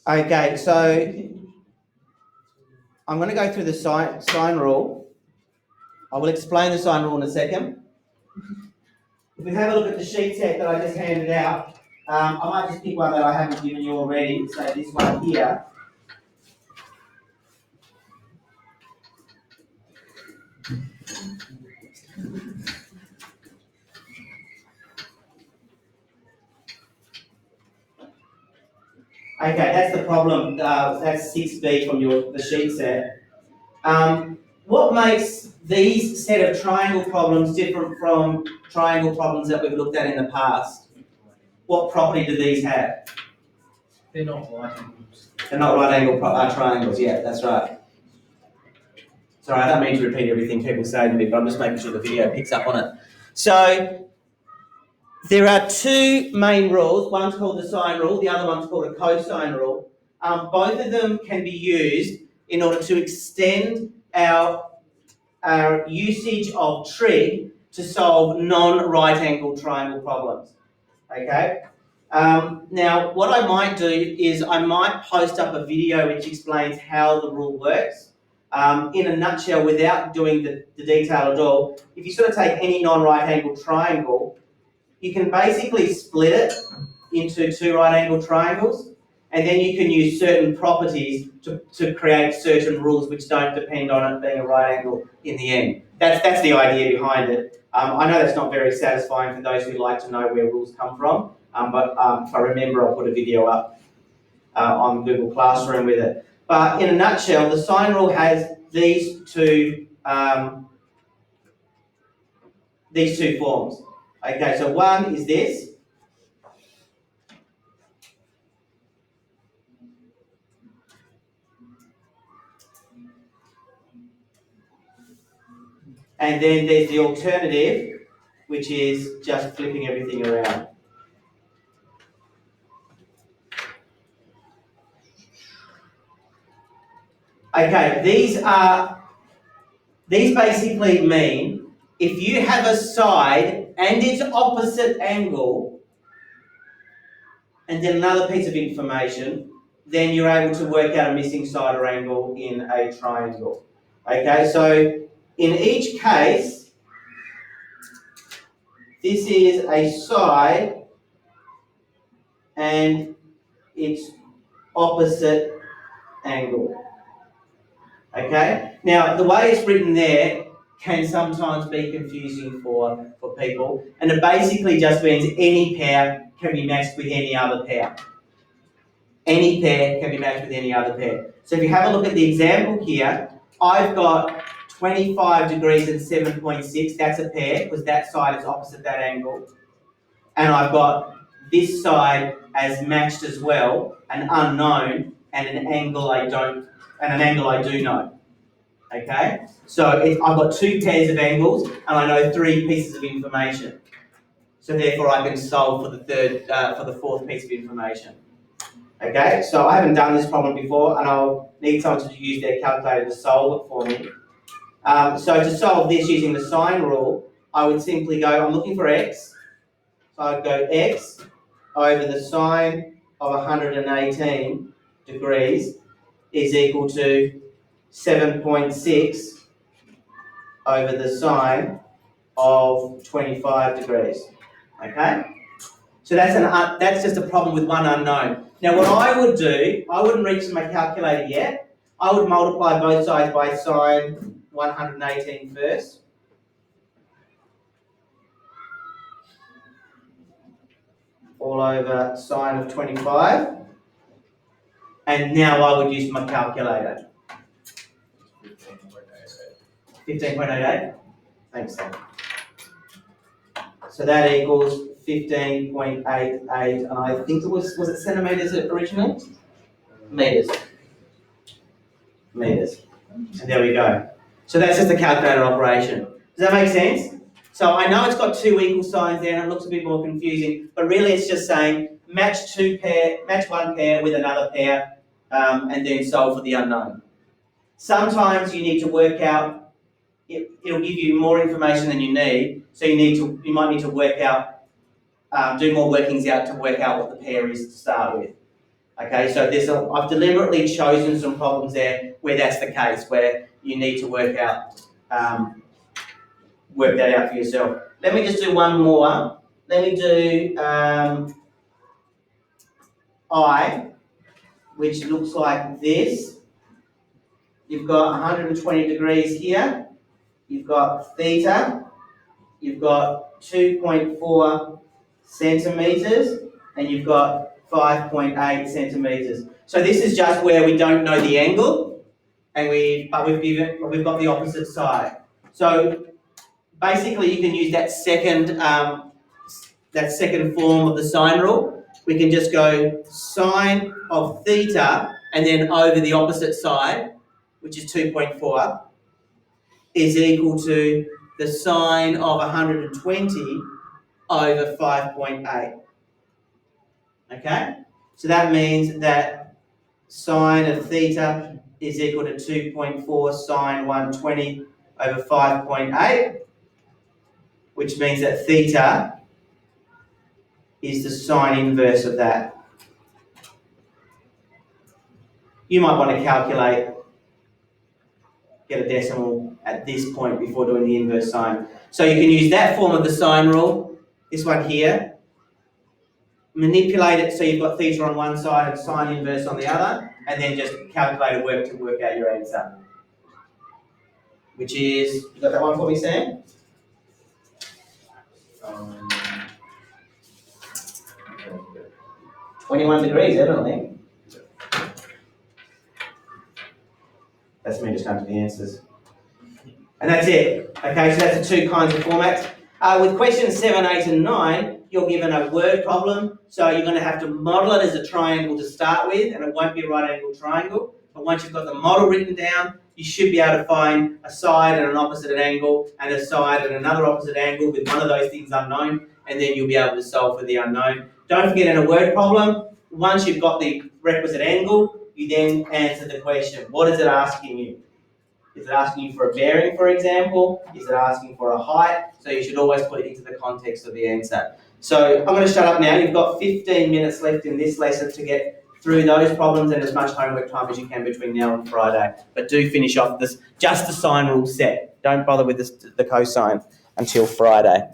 Okay, so I'm going to go through the sine rule. I will explain the sine rule in a second. If we have a look at the sheet set that I just handed out, I might just pick one that I haven't given you already, so this one here. Okay, that's the problem. That's 6b from the sheet set. What makes these set of triangle problems different from triangle problems that we've looked at in the past? What property do these have? They're not right angles. They're not right angle triangles, yeah, that's right. Sorry, I don't mean to repeat everything people say to me, but I'm just making sure the video picks up on it. So, there are two main rules. One's called the sine rule, the other one's called a cosine rule. Both of them can be used in order to extend our usage of trig to solve non-right angle triangle problems. Okay? Now, what I might do is I might post up a video which explains how the rule works. In a nutshell, without doing the detail at all, if you sort of take any non-right angle triangle, you can basically split it into two right angle triangles, and then you can use certain properties to create certain rules which don't depend on it being a right angle in the end. That's the idea behind it. I know that's not very satisfying for those who like to know where rules come from, but if I remember, I'll put a video up on Google Classroom with it. But in a nutshell, the sine rule has these two forms. Okay, so one is this. And then there's the alternative, which is just flipping everything around. Okay, these basically mean if you have a side and its opposite angle, and then another piece of information, then you're able to work out a missing side or angle in a triangle. Okay, so in each case, this is a side and its opposite angle. Okay? Now, the way it's written there can sometimes be confusing for people, and it basically just means any pair can be matched with any other pair. Any pair can be matched with any other pair. So if you have a look at the example here, I've got 25 degrees and 7.6, that's a pair, because that side is opposite that angle. And I've got this side as matched as well, an unknown, and an angle I do know. Okay? So I've got two pairs of angles, and I know three pieces of information. So therefore I can solve for the fourth piece of information. Okay, so I haven't done this problem before, and I'll need someone to use their calculator to solve it for me. So to solve this using the sine rule, I would simply go, I'm looking for x, so I'd go x over the sine of 118 degrees is equal to 7.6 over the sine of 25 degrees. Okay? So that's just a problem with one unknown. Now what I would do, I wouldn't reach to my calculator yet. I would multiply both sides by sine 118 first. All over sine of 25. And now I would use my calculator. 15.88? Thanks, Sam. So that equals 15.88, and I think it was it centimetres originally? Metres. Metres. And there we go. So that's just a calculator operation. Does that make sense? So I know it's got two equal signs there and it looks a bit more confusing, but really it's just saying match one pair with another pair, and then solve for the unknown. Sometimes you need to work out, it'll give you more information than you need, so you might need to work out, do more workings out to work out what the pair is to start with. Okay, so I've deliberately chosen some problems there where that's the case, where you need to work that out for yourself. Let me just do one more. Let me do I, which looks like this. You've got 120 degrees here. You've got theta. You've got 2.4 centimetres, and you've got 5.8 centimetres. So this is just where we don't know the angle, and we've got the opposite side. So basically, you can use that second form of the sine rule. We can just go sine of theta, and then over the opposite side, which is 2.4, is equal to the sine of 120 over 5.8. Okay? So that means that sine of theta is equal to 2.4 sine 120 over 5.8, which means that theta is the sine inverse of that. You might want to calculate, get a decimal at this point before doing the inverse sine. So you can use that form of the sine rule, this one here, manipulate it so you've got theta on one side and sine inverse on the other, and then just calculate a work to work out your answer. Which is, you got that one for me, Sam? 21 degrees, evidently. That's me just going to the answers. And that's it. Okay, so that's the two kinds of formats. With questions 7, 8 and 9, you're given a word problem, so you're going to have to model it as a triangle to start with, and it won't be a right angle triangle. But once you've got the model written down, you should be able to find a side and an opposite angle, and a side and another opposite angle with one of those things unknown, and then you'll be able to solve for the unknown. Don't forget, in a word problem, once you've got the requisite angle, you then answer the question. What is it asking you? Is it asking you for a bearing, for example? Is it asking for a height? So you should always put it into the context of the answer. So I'm going to shut up now. You've got 15 minutes left in this lesson to get through those problems and as much homework time as you can between now and Friday. But do finish off just the sine rule set. Don't bother with the cosine until Friday.